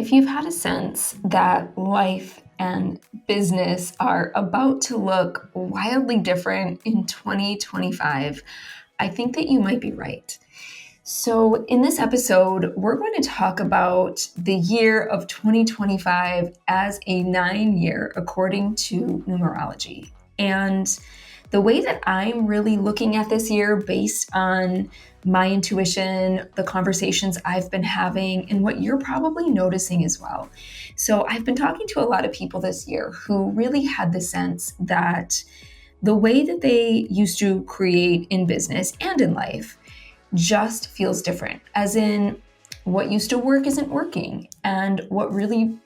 If you've had a sense that life and business are about to look wildly different in 2025, I think that you might be right. So, in this episode, we're going to talk about the year of 2025 as a 9-year according to numerology. And the way that I'm really looking at this year based on my intuition, the conversations I've been having, and what you're probably noticing as well. So I've been talking to a lot of people this year who really had the sense that the way that they used to create in business and in life just feels different, as in what used to work isn't working, and what really,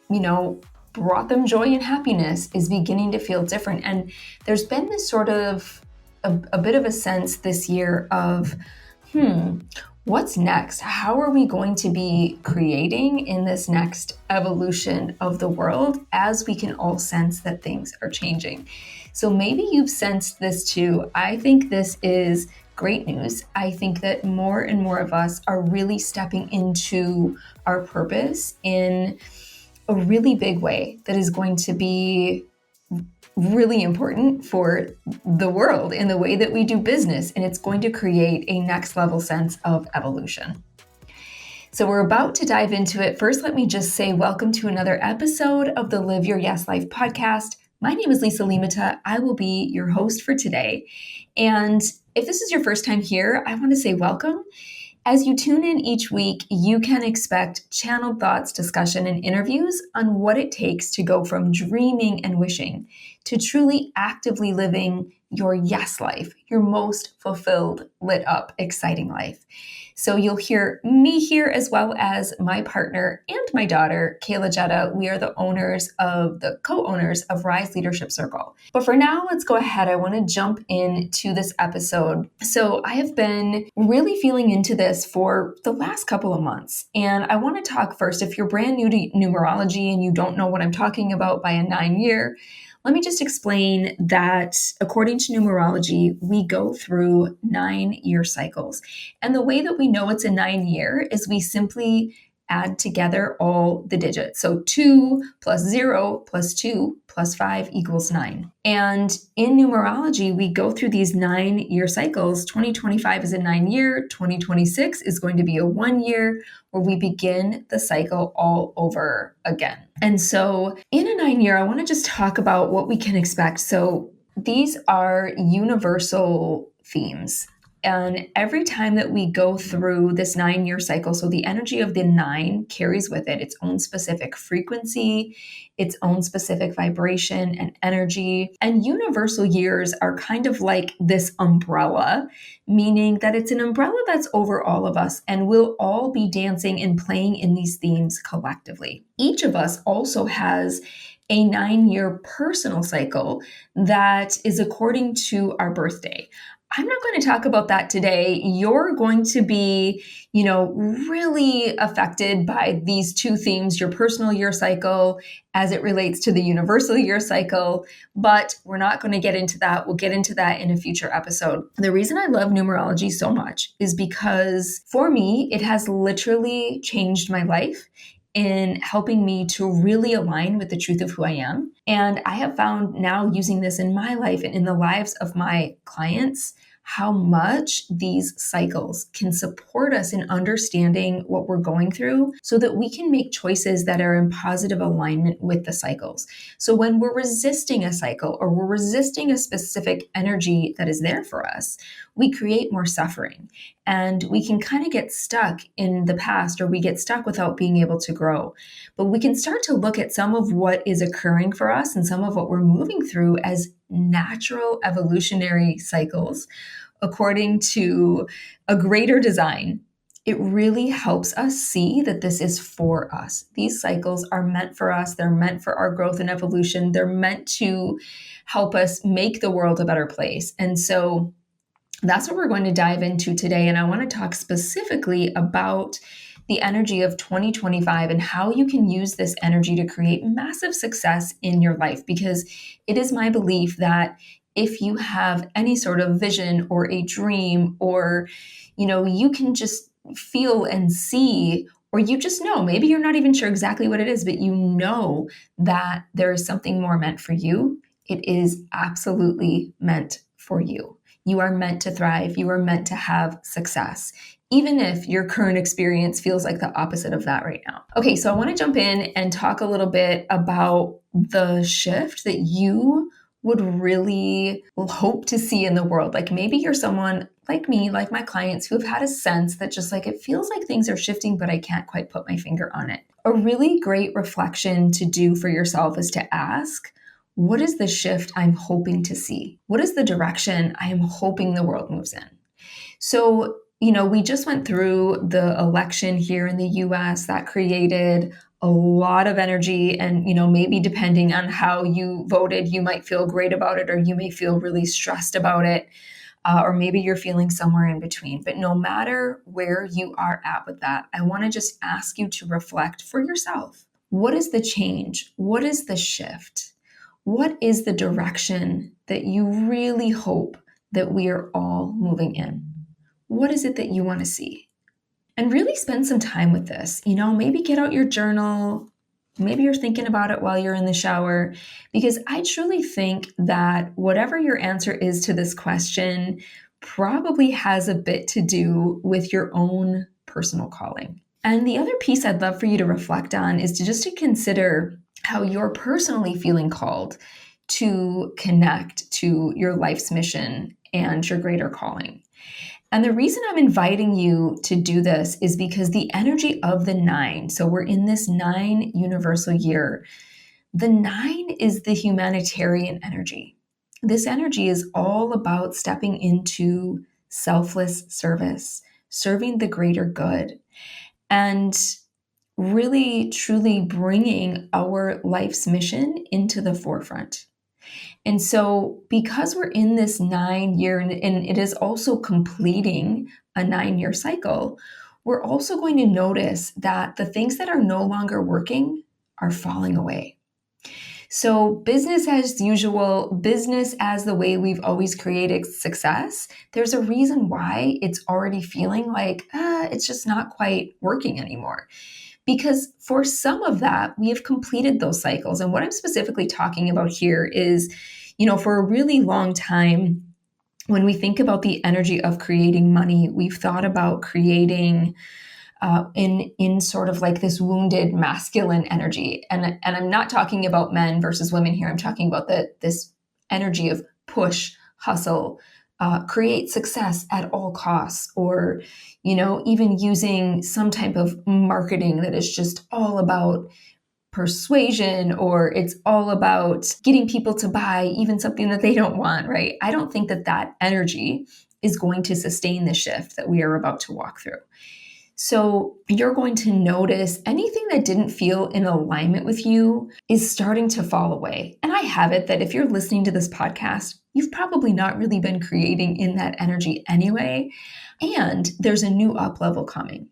brought them joy and happiness is beginning to feel different. And there's been this sort of a bit of a sense this year of, what's next? How are we going to be creating in this next evolution of the world as we can all sense that things are changing? So maybe you've sensed this too. I think this is great news. I think that more and more of us are really stepping into our purpose in a really big way that is going to be really important for the world in the way that we do business, and it's going to create a next level sense of evolution. So we're about to dive into it. First, let me just say welcome to another episode of the Live Your Yes Life podcast. My name is Lisa Liimatta. I will be your host for today. And if this is your first time here, I want to say welcome. As you tune in each week, you can expect channeled thoughts, discussion, and interviews on what it takes to go from dreaming and wishing to truly actively living your yes life, your most fulfilled, lit up, exciting life. So you'll hear me here as well as my partner and my daughter, Kayla Jetta. We are the co-owners of Rise Leadership Circle. But for now, let's go ahead. I want to jump into this episode. So I have been really feeling into this for the last couple of months. And I want to talk first, if you're brand new to numerology and you don't know what I'm talking about by a 9-year, let me just explain that according to numerology, we go through 9-year cycles. And the way that we know it's a 9-year is we simply add together all the digits. So 2 plus 0 plus 2 plus 5 equals 9. And in numerology, we go through these 9-year cycles. 2025 is a 9-year. 2026 is going to be a 1-year where we begin the cycle all over again. And so in a 9-year, I want to just talk about what we can expect. So these are universal themes. And every time that we go through this 9-year cycle, so the energy of the 9 carries with it its own specific frequency, its own specific vibration and energy. And universal years are kind of like this umbrella, meaning that it's an umbrella that's over all of us, and we'll all be dancing and playing in these themes collectively. Each of us also has a 9-year personal cycle that is according to our birthday. I'm not going to talk about that today. You're going to be, really affected by these two themes, your personal year cycle as it relates to the universal year cycle, but we're not going to get into that. We'll get into that in a future episode. The reason I love numerology so much is because for me, it has literally changed my life in helping me to really align with the truth of who I am. And I have found now using this in my life and in the lives of my clients, how much these cycles can support us in understanding what we're going through so that we can make choices that are in positive alignment with the cycles. So when we're resisting a cycle or we're resisting a specific energy that is there for us, we create more suffering and we can kind of get stuck in the past, or we get stuck without being able to grow. But we can start to look at some of what is occurring for us and some of what we're moving through as natural evolutionary cycles according to a greater design. It really helps us see that this is for us. These cycles are meant for us. They're meant for our growth and evolution. They're meant to help us make the world a better place. And so that's what we're going to dive into today. And I want to talk specifically about the energy of 2025 and how you can use this energy to create massive success in your life. Because it is my belief that if you have any sort of vision or a dream, or, you can just feel and see, or or you just know, maybe you're not even sure exactly what it is, but you know that there is something more meant for you. It is absolutely meant for you. You are meant to thrive. You are meant to have success, even if your current experience feels like the opposite of that right now. Okay, so I want to jump in and talk a little bit about the shift that you would really hope to see in the world. Like maybe you're someone like me, like my clients, who have had a sense that just like it feels like things are shifting, but I can't quite put my finger on it. A really great reflection to do for yourself is to ask, what is the shift I'm hoping to see? What is the direction I am hoping the world moves in? So, we just went through the election here in the US that created a lot of energy. And, maybe depending on how you voted, you might feel great about it, or you may feel really stressed about it. Or maybe you're feeling somewhere in between. But no matter where you are at with that, I want to just ask you to reflect for yourself. What is the change? What is the shift? What is the direction that you really hope that we are all moving in? What is it that you want to see? And really spend some time with this. Maybe get out your journal. Maybe you're thinking about it while you're in the shower, because I truly think that whatever your answer is to this question probably has a bit to do with your own personal calling. And the other piece I'd love for you to reflect on is to consider how you're personally feeling called to connect to your life's mission and your greater calling. And the reason I'm inviting you to do this is because the energy of the 9, so we're in this 9 universal year, the 9 is the humanitarian energy. This energy is all about stepping into selfless service, serving the greater good, and really, truly bringing our life's mission into the forefront. And so, because we're in this 9-year, and it is also completing a 9-year cycle, we're also going to notice that the things that are no longer working are falling away. So, business as usual, business as the way we've always created success, there's a reason why it's already feeling like it's just not quite working anymore. Because for some of that, we have completed those cycles. And what I'm specifically talking about here is, for a really long time, when we think about the energy of creating money, we've thought about creating in sort of like this wounded masculine energy. And I'm not talking about men versus women here. I'm talking about this energy of push, hustle, create success at all costs, or, even using some type of marketing that is just all about persuasion, or it's all about getting people to buy even something that they don't want, right? I don't think that energy is going to sustain the shift that we are about to walk through. So you're going to notice anything that didn't feel in alignment with you is starting to fall away. And I have it that if you're listening to this podcast, you've probably not really been creating in that energy anyway. And there's a new up level coming.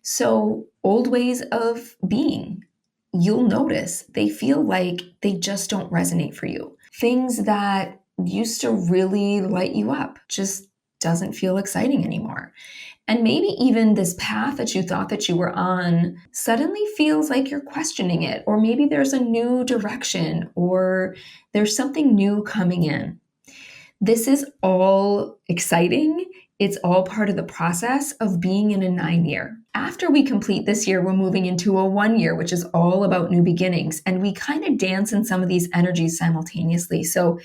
So old ways of being, you'll notice they feel like they just don't resonate for you. Things that used to really light you up just doesn't feel exciting anymore. And maybe even this path that you thought that you were on suddenly feels like you're questioning it, or maybe there's a new direction, or there's something new coming in. This is all exciting. It's all part of the process of being in a 9-year. After we complete this year, we're moving into a 1-year, which is all about new beginnings. And we kind of dance in some of these energies simultaneously. So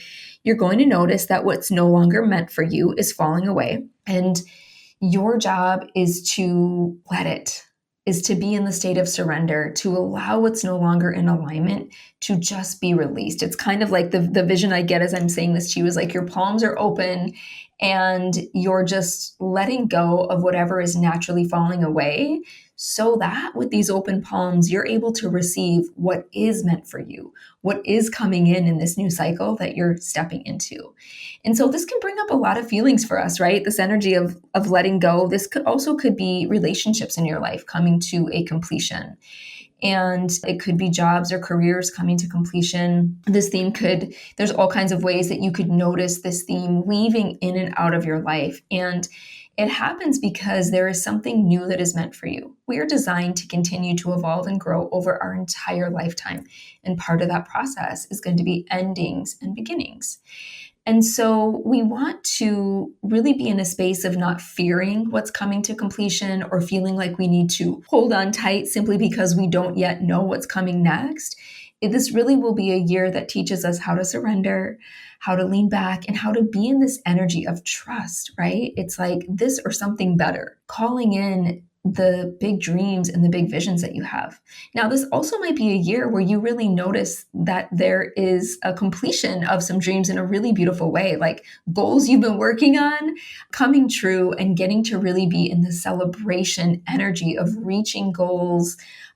you're going to notice that what's no longer meant for you is falling away. And your job is to let it, is to be in the state of surrender, to allow what's no longer in alignment to just be released. It's kind of like the vision I get as I'm saying this to you is like your palms are open and you're just letting go of whatever is naturally falling away, so that with these open palms, you're able to receive what is meant for you, what is coming in this new cycle that you're stepping into. And so this can bring up a lot of feelings for us, right? This energy of letting go. This could be relationships in your life coming to a completion. And it could be jobs or careers coming to completion. There's all kinds of ways that you could notice this theme weaving in and out of your life. And It happens because there is something new that is meant for you. We are designed to continue to evolve and grow over our entire lifetime. And part of that process is going to be endings and beginnings. And so we want to really be in a space of not fearing what's coming to completion or feeling like we need to hold on tight simply because we don't yet know what's coming next. This really will be a year that teaches us how to surrender, how to lean back, and how to be in this energy of trust, right? It's like this or something better, calling in the big dreams and the big visions that you have. Now, this also might be a year where you really notice that there is a completion of some dreams in a really beautiful way, like goals you've been working on coming true and getting to really be in the celebration energy of reaching goals,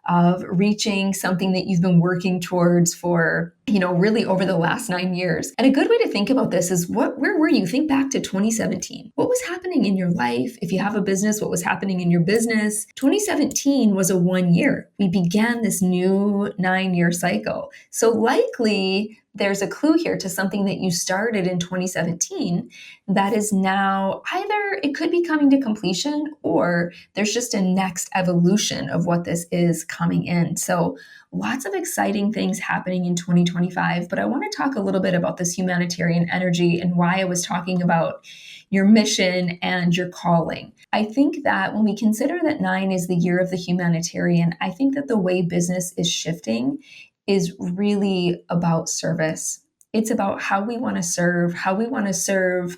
of reaching something that you've been working towards for, really over the last 9 years. And a good way to think about this is where were you? Think back to 2017. What was happening in your life? If you have a business, what was happening in your business? 2017 was a 1 year. We began this new 9-year cycle. So likely there's a clue here to something that you started in 2017 that is now either it could be coming to completion or there's just a next evolution of what this is coming in. So lots of exciting things happening in 2025, but I want to talk a little bit about this humanitarian energy and why I was talking about your mission and your calling. I think that when we consider that 9 is the year of the humanitarian, I think that the way business is shifting is really about service. It's about how we want to serve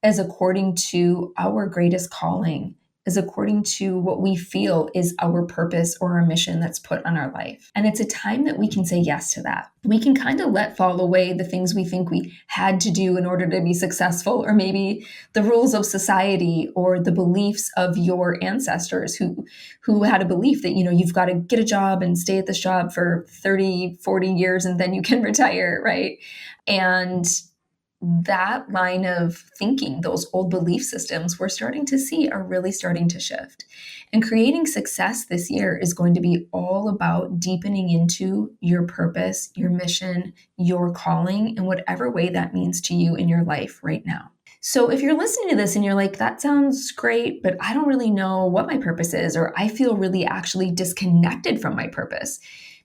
as according to our greatest calling, as according to what we feel is our purpose or our mission that's put on our life. And it's a time that we can say yes to that. We can kind of let fall away the things we think we had to do in order to be successful, or maybe the rules of society or the beliefs of your ancestors who had a belief that, you've got to get a job and stay at this job for 30, 40 years and then you can retire, right? And that line of thinking, those old belief systems we're starting to see are really starting to shift. And creating success this year is going to be all about deepening into your purpose, your mission, your calling, in whatever way that means to you in your life right now. So if you're listening to this and you're like, that sounds great, but I don't really know what my purpose is, or I feel really actually disconnected from my purpose.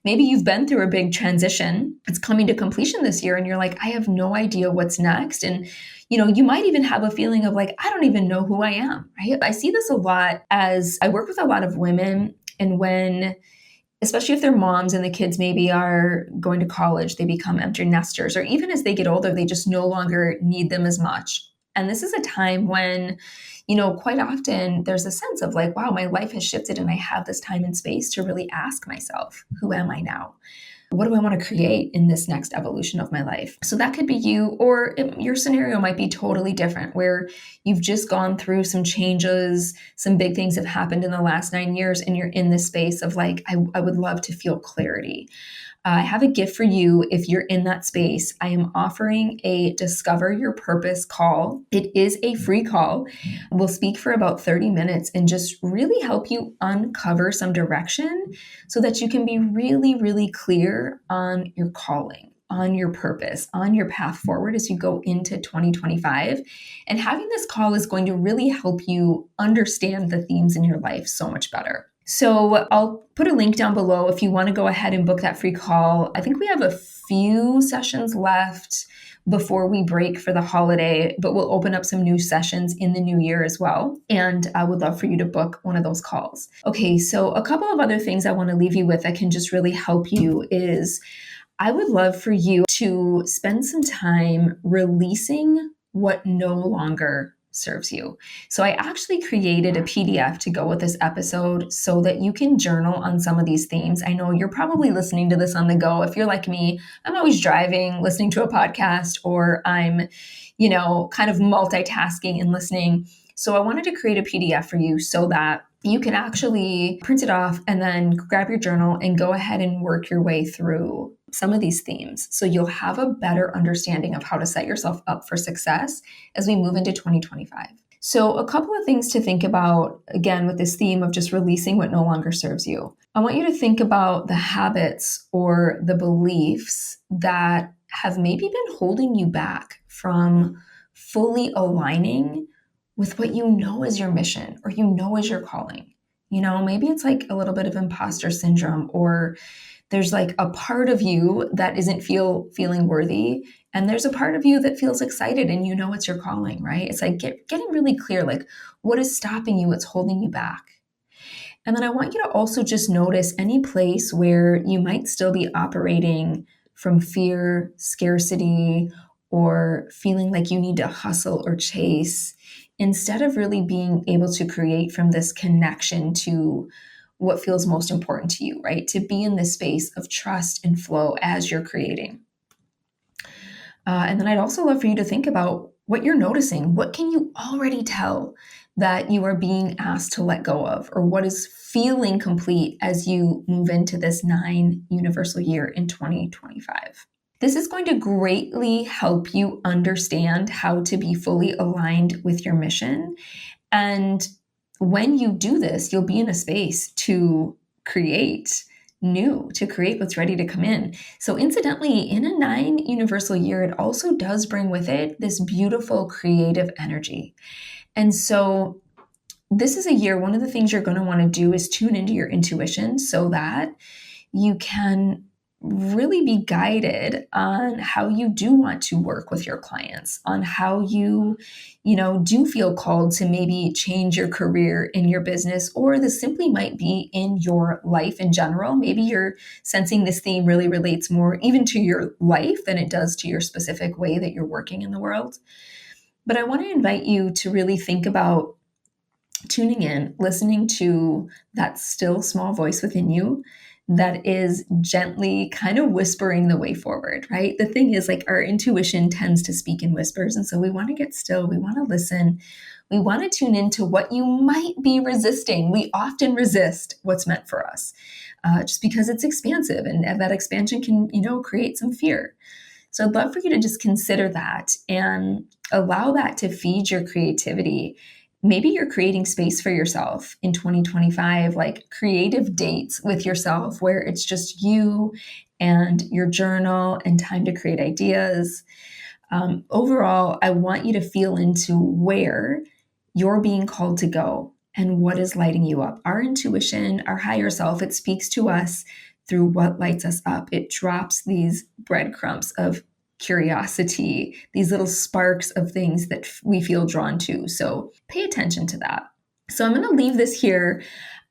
Maybe you've been through a big transition. It's coming to completion this year and you're like, I have no idea what's next. And, you might even have a feeling of like, I don't even know who I am, right? I see this a lot as I work with a lot of women, and when, especially if they're moms and the kids maybe are going to college, they become empty nesters, or even as they get older, they just no longer need them as much. And this is a time when, quite often there's a sense of like, wow, my life has shifted and I have this time and space to really ask myself, who am I now? What do I want to create in this next evolution of my life? So that could be you, or your scenario might be totally different, where you've just gone through some changes, some big things have happened in the last 9 years, and you're in this space of like, I would love to feel clarity. I have a gift for you if you're in that space. I am offering a Discover Your Purpose call. It is a free call. We'll speak for about 30 minutes and just really help you uncover some direction so that you can be really, really clear on your calling, on your purpose, on your path forward as you go into 2025. And having this call is going to really help you understand the themes in your life so much better. So I'll put a link down below if you want to go ahead and book that free call. I think we have a few sessions left before we break for the holiday, but we'll open up some new sessions in the new year as well. And I would love for you to book one of those calls. Okay, so a couple of other things I want to leave you with that can just really help you is I would love for you to spend some time releasing what no longer serves you. So I actually created a PDF to go with this episode so that you can journal on some of these themes. I know you're probably listening to this on the go. If you're like me, I'm always driving, listening to a podcast, or I'm, kind of multitasking and listening. So I wanted to create a PDF for you so that you can actually print it off and then grab your journal and go ahead and work your way through some of these themes. So you'll have a better understanding of how to set yourself up for success as we move into 2025. So a couple of things to think about, again, with this theme of just releasing what no longer serves you. I want you to think about the habits or the beliefs that have maybe been holding you back from fully aligning with what you know is your mission or you know is your calling. Maybe it's like a little bit of imposter syndrome, or there's like a part of you that isn't feeling worthy, and there's a part of you that feels excited and it's your calling, right? It's like getting really clear, like what is stopping you, what's holding you back. And then I want you to also just notice any place where you might still be operating from fear, scarcity, or feeling like you need to hustle or chase, instead of really being able to create from this connection to what feels most important to you, right? To be in this space of trust and flow as you're creating. And then I'd also love for you to think about what you're noticing. What can you already tell that you are being asked to let go of, or what is feeling complete as you move into this 9 universal year in 2025? This is going to greatly help you understand how to be fully aligned with your mission. And when you do this, you'll be in a space to create new, to create what's ready to come in. So incidentally, in a 9 universal year, it also does bring with it this beautiful creative energy. And so this is a year, one of the things you're going to want to do is tune into your intuition so that you can really be guided on how you do want to work with your clients, on how you do feel called to maybe change your career in your business, or this simply might be in your life in general. Maybe you're sensing this theme really relates more even to your life than it does to your specific way that you're working in the world. But I want to invite you to really think about tuning in, listening to that still small voice within you that is gently kind of whispering the way forward, right? The thing is, like, our intuition tends to speak in whispers. And so we want to get still. We want to listen. We want to tune into what you might be resisting. We often resist what's meant for us just because it's expansive, and that expansion can, create some fear. So I'd love for you to just consider that and allow that to feed your creativity. Maybe you're creating space for yourself in 2025, like creative dates with yourself where it's just you and your journal and time to create ideas. Overall, I want you to feel into where you're being called to go and what is lighting you up. Our intuition, our higher self, it speaks to us through what lights us up. It drops these breadcrumbs of curiosity, these little sparks of things that we feel drawn to. So pay attention to that. So I'm going to leave this here.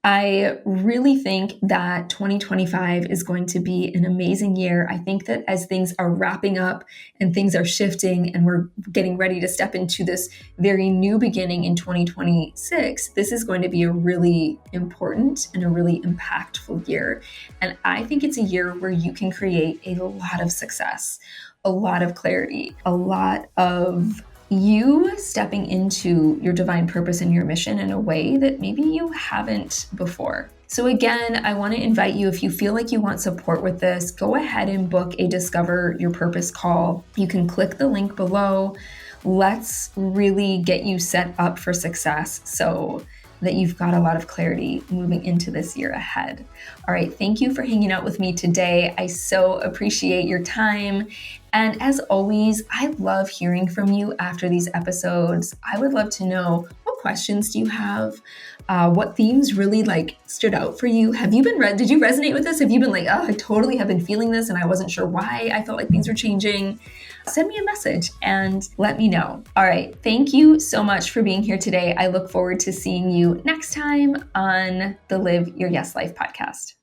I really think that 2025 is going to be an amazing year. I think that as things are wrapping up and things are shifting and we're getting ready to step into this very new beginning in 2026, this is going to be a really important and a really impactful year. And I think it's a year where you can create a lot of success, a lot of clarity, a lot of you stepping into your divine purpose and your mission in a way that maybe you haven't before. So again, I want to invite you, if you feel like you want support with this, go ahead and book a Discover Your Purpose call. You can click the link below. Let's really get you set up for success so that you've got a lot of clarity moving into this year ahead. All right, thank you for hanging out with me today. I so appreciate your time. And as always, I love hearing from you after these episodes. I would love to know, what questions do you have? What themes really stood out for you? Have you been did you resonate with this? Have you been like, oh, I totally have been feeling this and I wasn't sure why I felt like things were changing? Send me a message and let me know. All right. Thank you so much for being here today. I look forward to seeing you next time on the Live Your Yes Life podcast.